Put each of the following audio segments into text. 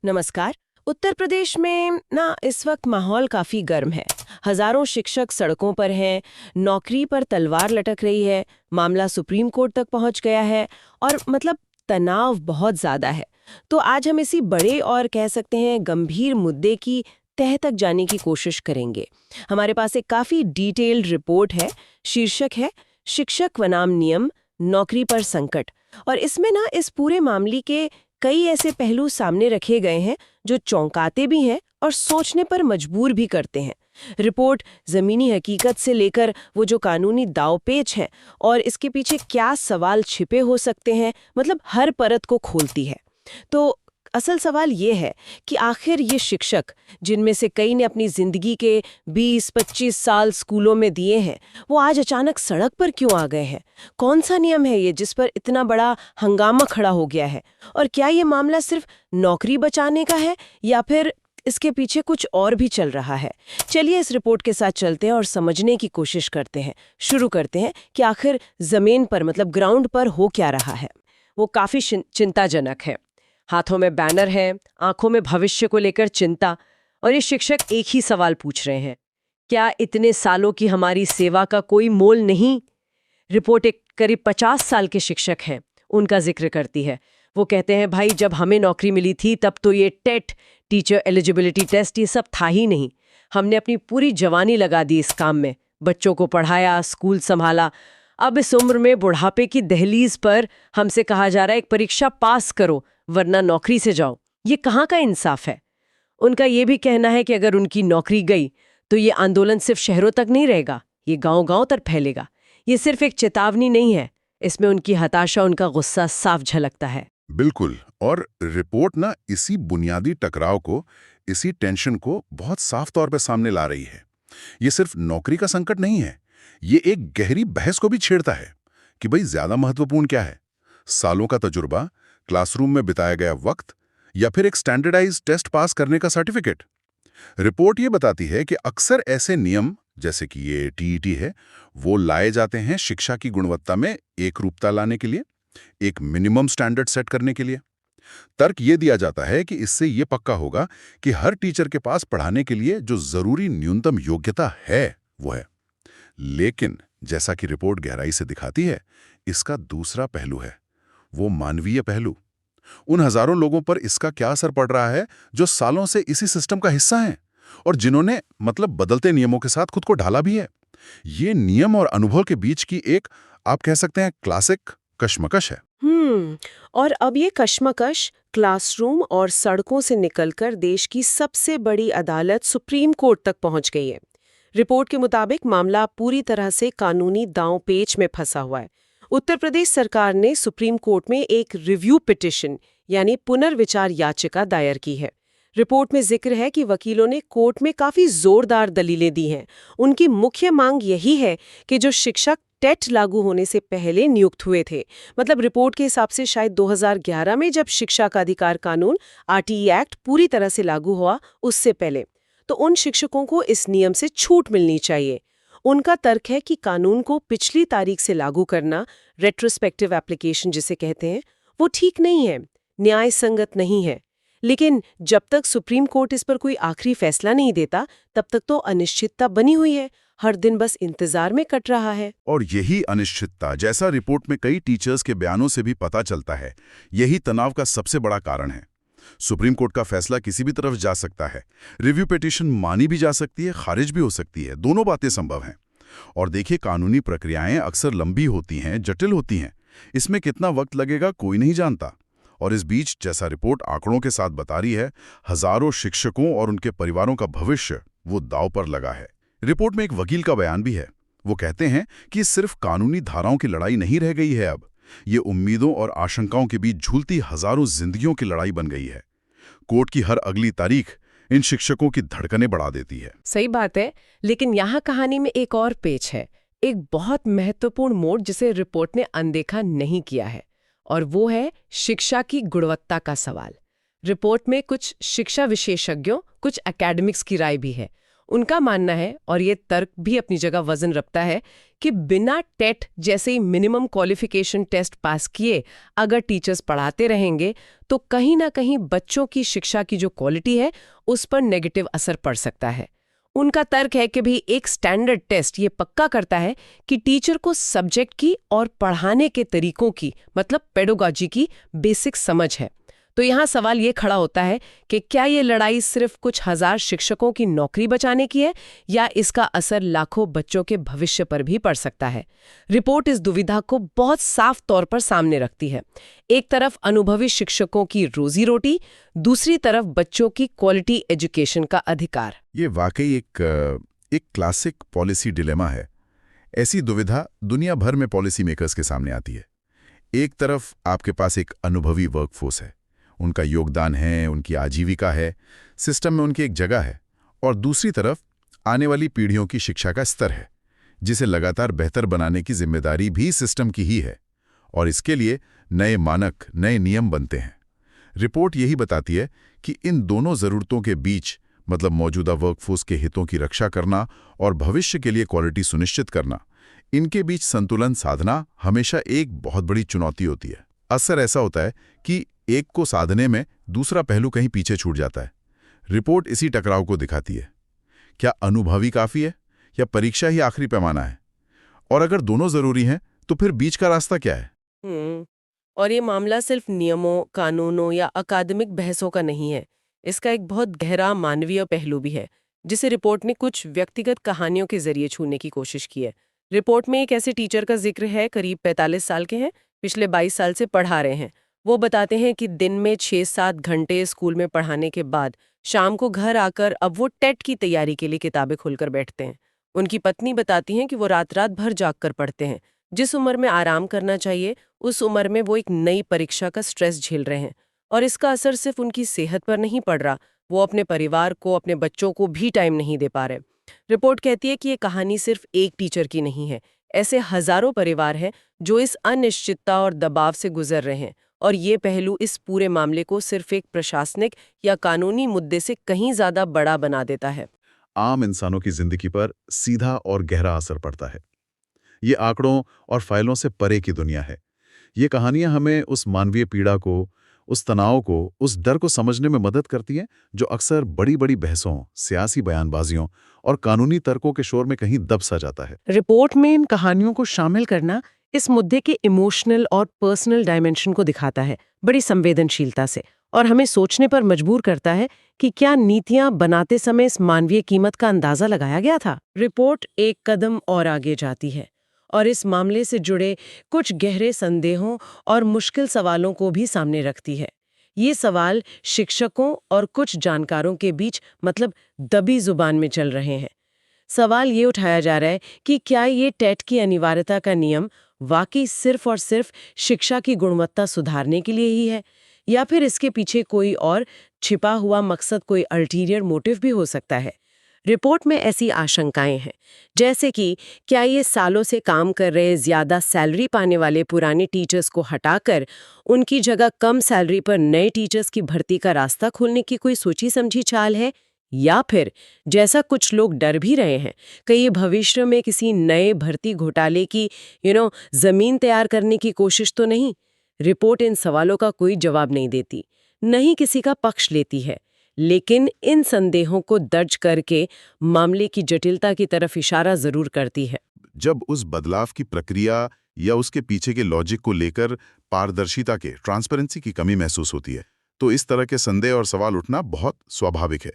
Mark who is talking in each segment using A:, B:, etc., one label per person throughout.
A: नमस्कार। उत्तर प्रदेश में ना इस वक्त माहौल काफी गर्म है। हजारों शिक्षक सड़कों पर हैं, नौकरी पर तलवार लटक रही है, मामला सुप्रीम कोर्ट तक पहुंच गया है और मतलब तनाव बहुत ज्यादा है। तो आज हम इसी बड़े और कह सकते हैं गंभीर मुद्दे की तह तक जाने की कोशिश करेंगे। हमारे पास एक काफी डिटेल्ड रिपोर्ट है। शीर्षक है शिक्षक बनाम नियम, नौकरी पर संकट। और इसमें ना इस पूरे मामले के कई ऐसे पहलू सामने रखे गए हैं जो चौंकाते भी हैं और सोचने पर मजबूर भी करते हैं। रिपोर्ट जमीनी हकीकत से लेकर वो जो कानूनी दांवपेच है और इसके पीछे क्या सवाल छिपे हो सकते हैं, मतलब हर परत को खोलती है। तो असल सवाल ये है कि आखिर ये शिक्षक, जिनमें से कई ने अपनी जिंदगी के 20-25 साल स्कूलों में दिए हैं, वो आज अचानक सड़क पर क्यों आ गए हैं? कौन सा नियम है ये जिस पर इतना बड़ा हंगामा खड़ा हो गया है? और क्या ये मामला सिर्फ नौकरी बचाने का है या फिर इसके पीछे कुछ और भी चल रहा है? चलिए इस रिपोर्ट के साथ चलते हैं और समझने की कोशिश करते हैं। शुरू करते हैं कि आखिर जमीन पर, मतलब ग्राउंड पर हो क्या रहा है। वो काफी चिंताजनक है। हाथों में बैनर है, आंखों में भविष्य को लेकर चिंता, और ये शिक्षक एक ही सवाल पूछ रहे हैं, क्या इतने सालों की हमारी सेवा का कोई मोल नहीं? रिपोर्ट एक करीब 50 साल के शिक्षक हैं, उनका जिक्र करती है। वो कहते हैं, भाई जब हमें नौकरी मिली थी तब तो ये टेट, टीचर एलिजिबिलिटी टेस्ट, ये सब था ही नहीं। हमने अपनी पूरी जवानी लगा दी इस काम में, बच्चों को पढ़ाया, स्कूल संभाला। अब इस उम्र में बुढ़ापे की दहलीज पर हमसे कहा जा रहा है एक परीक्षा पास करो वरना नौकरी से जाओ। ये कहाँ का इंसाफ है? उनका ये भी कहना है कि अगर उनकी नौकरी गई तो ये आंदोलन सिर्फ शहरों तक नहीं रहेगा, ये गांव-गांव तक फैलेगा। ये सिर्फ एक चेतावनी नहीं है, इसमें उनकी हताशा, उनका गुस्सा साफ झलकता है।
B: बिल्कुल। और रिपोर्ट ना इसी बुनियादी टकराव को, इसी टेंशन को बहुत साफ तौर पे सामने ला रही है। ये सिर्फ नौकरी का संकट नहीं है, ये एक गहरी बहस को भी छेड़ता है कि भाई ज्यादा महत्वपूर्ण क्या है, सालों का तजुर्बा, क्लासरूम में बिताया गया वक्त, या फिर एक स्टैंडर्डाइज्ड टेस्ट पास करने का सर्टिफिकेट। रिपोर्ट ये बताती है कि अक्सर ऐसे नियम, जैसे कि ये टीईटी है, वो लाए जाते हैं शिक्षा की गुणवत्ता में एकरूपता लाने के लिए, एक मिनिमम स्टैंडर्ड सेट करने के लिए। तर्क ये दिया जाता है कि इससे ये पक्का होगा कि हर टीचर के पास पढ़ाने के लिए जो जरूरी न्यूनतम योग्यता है वो है। लेकिन जैसा कि रिपोर्ट गहराई से दिखाती है, इसका दूसरा पहलू है, वो मानवीय पहलू। उन हजारों लोगों पर इसका क्या असर पड़ रहा है जो सालों से इसी सिस्टम का हिस्सा हैं और जिन्होंने मतलब बदलते नियमों के साथ खुद को ढाला भी है। ये नियम और अनुभव के बीच की एक, आप कह सकते हैं, क्लासिक कशमकश है।
A: और अब ये कशमकश क्लासरूम और सड़कों से निकलकर देश की सबसे बड़ी अदालत सुप्रीम कोर्ट तक पहुंच गई है। रिपोर्ट के मुताबिक मामला पूरी तरह से कानूनी दांवपेच में फंसा हुआ है। उत्तर प्रदेश सरकार ने सुप्रीम कोर्ट में एक रिव्यू पिटिशन यानी पुनर्विचार याचिका दायर की है। रिपोर्ट में जिक्र है कि वकीलों ने कोर्ट में काफी जोरदार दलीलें दी हैं। उनकी मुख्य मांग यही है कि जो शिक्षक टेट लागू होने से पहले नियुक्त हुए थे, मतलब रिपोर्ट के हिसाब से शायद 2011 में जब शिक्षा का अधिकार कानून आरटीई एक्ट पूरी तरह से लागू हुआ, उससे पहले, तो उन शिक्षकों को इस नियम से छूट मिलनी चाहिए। उनका तर्क है कि कानून को पिछली तारीख से लागू करना, रेट्रोस्पेक्टिव एप्लीकेशन जिसे कहते हैं, वो ठीक नहीं है, न्याय संगत नहीं है। लेकिन जब तक सुप्रीम कोर्ट इस पर कोई आखिरी फैसला नहीं देता, तब तक तो अनिश्चितता बनी हुई है। हर दिन बस इंतजार में कट रहा है।
B: और यही अनिश्चितता, जैसा रिपोर्ट में कई टीचर्स के बयानों से भी पता चलता है, यही तनाव का सबसे बड़ा कारण है। सुप्रीम कोर्ट का फैसला किसी भी तरफ जा सकता है। रिव्यू पिटीशन मानी भी जा सकती है, खारिज भी हो सकती है, दोनों बातें संभव हैं। और देखिए, कानूनी प्रक्रियाएं अक्सर लंबी होती हैं, जटिल होती हैं। इसमें कितना वक्त लगेगा कोई नहीं जानता। और इस बीच, जैसा रिपोर्ट आंकड़ों के साथ बता रही है, हजारों शिक्षकों और उनके परिवारों का भविष्य वो दांव पर लगा है। रिपोर्ट में एक वकील का बयान भी है। वो कहते हैं कि सिर्फ कानूनी धाराओं की लड़ाई नहीं रह गई है, अब ये उम्मीदों और आशंकाओं के बीच झूलती हजारों जिंदगियों की लड़ाई बन गई है। कोर्ट की हर अगली तारीख इन शिक्षकों की धड़कनें बढ़ा देती है।
A: सही बात है, लेकिन यहाँ कहानी में एक और पेच है, एक बहुत महत्वपूर्ण मोड़ जिसे रिपोर्ट ने अनदेखा नहीं किया है, और वो है शिक्षा की गुणवत्ता का सवाल। रिपोर्ट में कुछ शिक्षा विशेषज्ञों, कुछ एकेडमिक्स की राय भी है। उनका मानना है, और ये तर्क भी अपनी जगह वजन रखता है, कि बिना टेट जैसे मिनिमम क्वालिफिकेशन टेस्ट पास किए अगर टीचर्स पढ़ाते रहेंगे तो कहीं ना कहीं बच्चों की शिक्षा की जो क्वालिटी है उस पर नेगेटिव असर पड़ सकता है। उनका तर्क है कि भी एक स्टैंडर्ड टेस्ट ये पक्का करता है कि टीचर को सब्जेक्ट की और पढ़ाने के तरीकों की, मतलब पेडागॉजी की बेसिक समझ है। तो यहाँ सवाल ये खड़ा होता है कि क्या ये लड़ाई सिर्फ कुछ हजार शिक्षकों की नौकरी बचाने की है, या इसका असर लाखों बच्चों के भविष्य पर भी पड़ सकता है। रिपोर्ट इस दुविधा को बहुत साफ तौर पर सामने रखती है। एक तरफ अनुभवी शिक्षकों की रोजी रोटी, दूसरी तरफ बच्चों की क्वालिटी एजुकेशन का अधिकार।
B: ये वाकई एक क्लासिक पॉलिसी डिलेमा है। ऐसी दुविधा दुनिया भर में पॉलिसी मेकर्स के सामने आती है। एक तरफ आपके पास एक अनुभवी वर्कफोर्स है, उनका योगदान है, उनकी आजीविका है, सिस्टम में उनकी एक जगह है, और दूसरी तरफ आने वाली पीढ़ियों की शिक्षा का स्तर है, जिसे लगातार बेहतर बनाने की जिम्मेदारी भी सिस्टम की ही है, और इसके लिए नए मानक, नए नियम बनते हैं। रिपोर्ट यही बताती है कि इन दोनों ज़रूरतों के बीच, मतलब मौजूदा वर्कफोर्स के हितों की रक्षा करना और भविष्य के लिए क्वालिटी सुनिश्चित करना, इनके बीच संतुलन साधना हमेशा एक बहुत बड़ी चुनौती होती है। अक्सर ऐसा होता है कि एक को साधने में दूसरा पहलू कहीं पीछे छूट जाता है। रिपोर्ट इसी टकराव को दिखाती है। क्या अनुभवी काफी है, या परीक्षा ही आखिरी पैमाना है? और अगर दोनों जरूरी हैं, तो फिर बीच का रास्ता क्या है?
A: और ये मामला सिर्फ नियमों, कानूनों या अकादमिक बहसों का नहीं है। इसका एक बहुत गहरा मानवीय पहलू भी है, जिसे रिपोर्ट ने कुछ व्यक्तिगत कहानियों के जरिए छूने की कोशिश की है। रिपोर्ट में एक ऐसे टीचर का जिक्र है, करीब 45 साल के हैं, पिछले 22 साल से पढ़ा रहे हैं। वो बताते हैं कि दिन में 6-7 घंटे स्कूल में पढ़ाने के बाद शाम को घर आकर अब वो टेट की तैयारी के लिए किताबें खोलकर बैठते हैं। उनकी पत्नी बताती हैं कि वो रात रात भर जाग कर पढ़ते हैं। जिस उम्र में आराम करना चाहिए, उस उम्र में वो एक नई परीक्षा का स्ट्रेस झेल रहे हैं, और इसका असर सिर्फ उनकी सेहत पर नहीं पड़ रहा, वो अपने परिवार को, अपने बच्चों को भी टाइम नहीं दे पा रहे। रिपोर्ट कहती है कि ये कहानी सिर्फ एक टीचर की नहीं है। ऐसे हजारों परिवार हैं जो इस अनिश्चितता और दबाव से गुजर रहे हैं, और ये पहलू इस पूरे मामले को सिर्फ एक प्रशासनिक या कानूनी मुद्दे से कहीं ज्यादा बड़ा बना देता है।
B: आम इंसानों की जिंदगी पर सीधा और गहरा असर पड़ता है। ये आंकड़ों और फाइलों से परे की दुनिया है। ये कहानियां हमें उस मानवीय पीड़ा को, उस तनाव को, उस डर को समझने में मदद करती हैं जो अक्सर बड़ी-बड़ी बहसों, सियासी बयानबाजियों और कानूनी तर्कों के शोर में कहीं दब सा जाता है।
A: रिपोर्ट में इन कहानियों को शामिल करना इस मुद्दे के इमोशनल और पर्सनल डायमेंशन को दिखाता है, बड़ी संवेदनशीलता से, और हमें सोचने पर मजबूर करता है कि क्या नीतियां बनाते समय इस मानवीय कीमत का अंदाजा लगाया गया था। रिपोर्ट एक कदम और आगे जाती है और इस मामले से जुड़े कुछ गहरे संदेहों और मुश्किल सवालों को भी सामने रखती है। ये सवाल शिक्षकों और कुछ जानकारों के बीच, मतलब दबी जुबान में चल रहे हैं। सवाल ये उठाया जा रहा है कि क्या ये टेट की अनिवार्यता का नियम वाकई सिर्फ और सिर्फ शिक्षा की गुणवत्ता सुधारने के लिए ही है, या फिर इसके पीछे कोई और छिपा हुआ मकसद, कोई अल्टीरियर मोटिव भी हो सकता है। रिपोर्ट में ऐसी आशंकाएं हैं, जैसे कि क्या ये सालों से काम कर रहे ज्यादा सैलरी पाने वाले पुराने टीचर्स को हटाकर उनकी जगह कम सैलरी पर नए टीचर्स की भर्ती का रास्ता खोलने की कोई सोची समझी चाल है, या फिर जैसा कुछ लोग डर भी रहे हैं, कहीं भविष्य में किसी नए भर्ती घोटाले की जमीन तैयार करने की कोशिश तो नहीं। रिपोर्ट इन सवालों का कोई जवाब नहीं देती, नहीं किसी का पक्ष लेती है, लेकिन इन संदेहों को दर्ज करके मामले की जटिलता की तरफ इशारा जरूर करती है।
B: जब उस बदलाव की प्रक्रिया या उसके पीछे के लॉजिक को लेकर पारदर्शिता के, ट्रांसपेरेंसी की कमी महसूस होती है, तो इस तरह के संदेह और सवाल उठना बहुत स्वाभाविक है।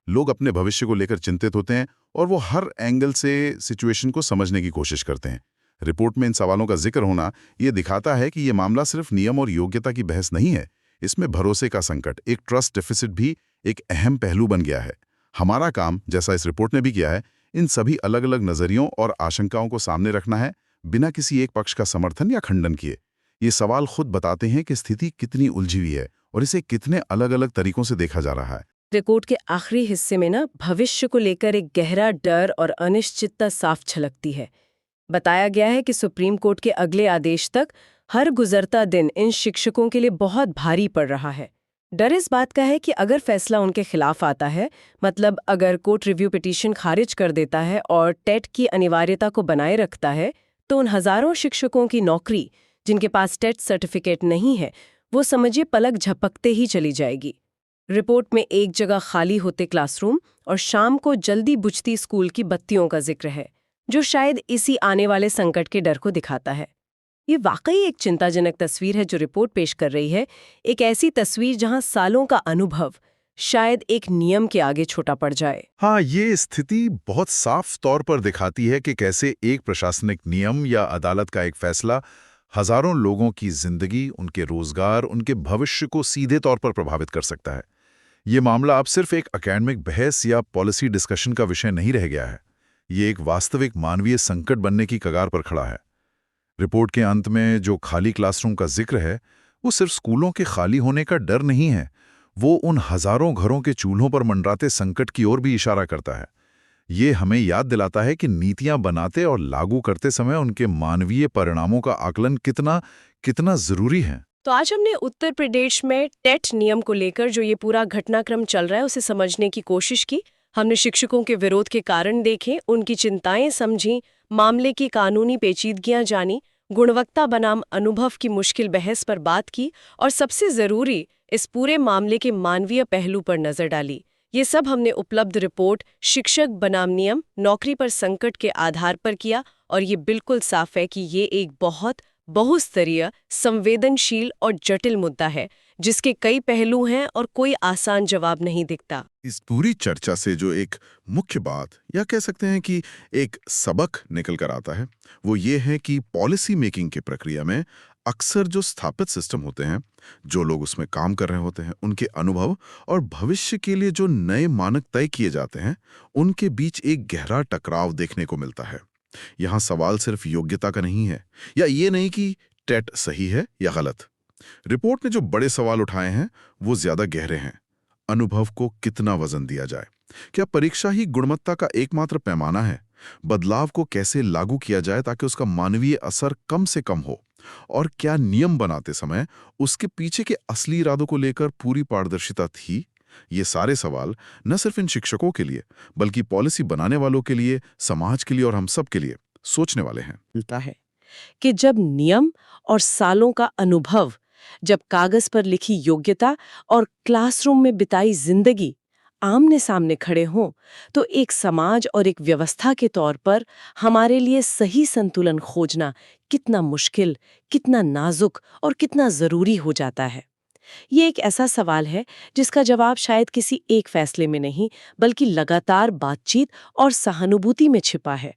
B: लोग अपने भविष्य को लेकर चिंतित होते हैं और वो हर एंगल से सिचुएशन को समझने की कोशिश करते हैं। रिपोर्ट में इन सवालों का जिक्र होना ये दिखाता है कि ये मामला सिर्फ नियम और योग्यता की बहस नहीं है। इसमें भरोसे का संकट, एक ट्रस्ट डेफिसिट भी एक अहम पहलू बन गया है। हमारा काम, जैसा इस रिपोर्ट ने भी किया है, इन सभी अलग अलग नजरियों और आशंकाओं को सामने रखना है, बिना किसी एक पक्ष का समर्थन या खंडन किए। ये सवाल खुद बताते हैं कि स्थिति कितनी उलझी हुई है और इसे कितने अलग अलग तरीकों से देखा जा रहा है।
A: रिपोर्ट के आखिरी हिस्से में भविष्य को लेकर एक गहरा डर और अनिश्चितता साफ झलकती है। बताया गया है कि सुप्रीम कोर्ट के अगले आदेश तक हर गुजरता दिन इन शिक्षकों के लिए बहुत भारी पड़ रहा है। डर इस बात का है कि अगर फैसला उनके खिलाफ आता है, मतलब अगर कोर्ट रिव्यू पिटीशन खारिज कर देता है और टेट की अनिवार्यता को बनाए रखता है, तो उन हजारों शिक्षकों की नौकरी, जिनके पास टेट सर्टिफिकेट नहीं है, वो समझिए पलक झपकते ही चली जाएगी। रिपोर्ट में एक जगह खाली होते क्लासरूम और शाम को जल्दी बुझती स्कूल की बत्तियों का जिक्र है, जो शायद इसी आने वाले संकट के डर को दिखाता है। ये वाकई एक चिंताजनक तस्वीर है जो रिपोर्ट पेश कर रही है, एक ऐसी तस्वीर जहां सालों का अनुभव शायद एक नियम के आगे छोटा पड़ जाए।
C: हाँ, ये स्थिति बहुत साफ तौर पर दिखाती है कि कैसे एक प्रशासनिक नियम या अदालत का एक फैसला हजारों लोगों की जिंदगी, उनके रोजगार, उनके भविष्य को सीधे तौर पर प्रभावित कर सकता है। ये मामला अब सिर्फ एक एकेडमिक बहस या पॉलिसी डिस्कशन का विषय नहीं रह गया है। ये एक वास्तविक मानवीय संकट बनने की कगार पर खड़ा है। रिपोर्ट के अंत में जो खाली क्लासरूम का जिक्र है, वो सिर्फ स्कूलों के खाली होने का डर नहीं है, वो उन हजारों घरों के चूल्हों पर मंडराते संकट की ओर भी इशारा करता है। ये हमें याद दिलाता है कि नीतियां बनाते और लागू करते समय उनके मानवीय परिणामों का आकलन कितना कितना जरूरी है।
A: तो आज हमने उत्तर प्रदेश में टेट नियम को लेकर जो ये पूरा घटनाक्रम चल रहा है उसे समझने की कोशिश की। हमने शिक्षकों के विरोध के कारण देखे, उनकी चिंताएं समझी, मामले की कानूनी पेचीदगियां जानी, गुणवत्ता बनाम अनुभव की मुश्किल बहस पर बात की और सबसे जरूरी इस पूरे मामले के मानवीय पहलू पर नजर डाली। ये सब हमने उपलब्ध रिपोर्ट शिक्षक बनाम नियम नौकरी पर संकट के आधार पर किया और ये बिल्कुल साफ है कि ये एक बहुत बहुस्तरीय, संवेदनशील और जटिल मुद्दा है जिसके कई पहलू हैं और कोई आसान जवाब नहीं दिखता।
C: इस पूरी चर्चा से जो एक मुख्य बात या कह सकते हैं कि एक सबक निकल कर आता है, वो ये है कि पॉलिसी मेकिंग की प्रक्रिया में अक्सर जो स्थापित सिस्टम होते हैं, जो लोग उसमें काम कर रहे होते हैं, उनके अनुभव और भविष्य के लिए जो नए मानक तय किए जाते हैं, उनके बीच एक गहरा टकराव देखने को मिलता है। यहाँ सवाल सिर्फ योग्यता का नहीं है, या ये नहीं कि टेट सही है या गलत। रिपोर्ट ने जो बड़े सवाल उठाए हैं वो ज्यादा गहरे हैं। अनुभव को कितना वजन दिया जाए? क्या परीक्षा ही गुणवत्ता का एकमात्र पैमाना है? बदलाव को कैसे लागू किया जाए ताकि उसका मानवीय असर कम से कम हो? और क्या नियम बनाते समय उसके पीछे के असली इरादों को लेकर पूरी पारदर्शिता थी? ये सारे सवाल न सिर्फ इन शिक्षकों के लिए बल्कि पॉलिसी बनाने वालों के लिए, समाज के लिए और हम सब के लिए सोचने वाले हैं।
A: मिलता है कि जब नियम और सालों का अनुभव, जब कागज पर लिखी योग्यता और क्लासरूम में बिताई जिंदगी आमने सामने खड़े हों, तो एक समाज और एक व्यवस्था के तौर पर हमारे लिए सही संतुलन खोजना कितना मुश्किल, कितना नाजुक और कितना जरूरी हो जाता है। ये एक ऐसा सवाल है जिसका जवाब शायद किसी एक फैसले में नहीं, बल्कि लगातार बातचीत और सहानुभूति में छिपा है।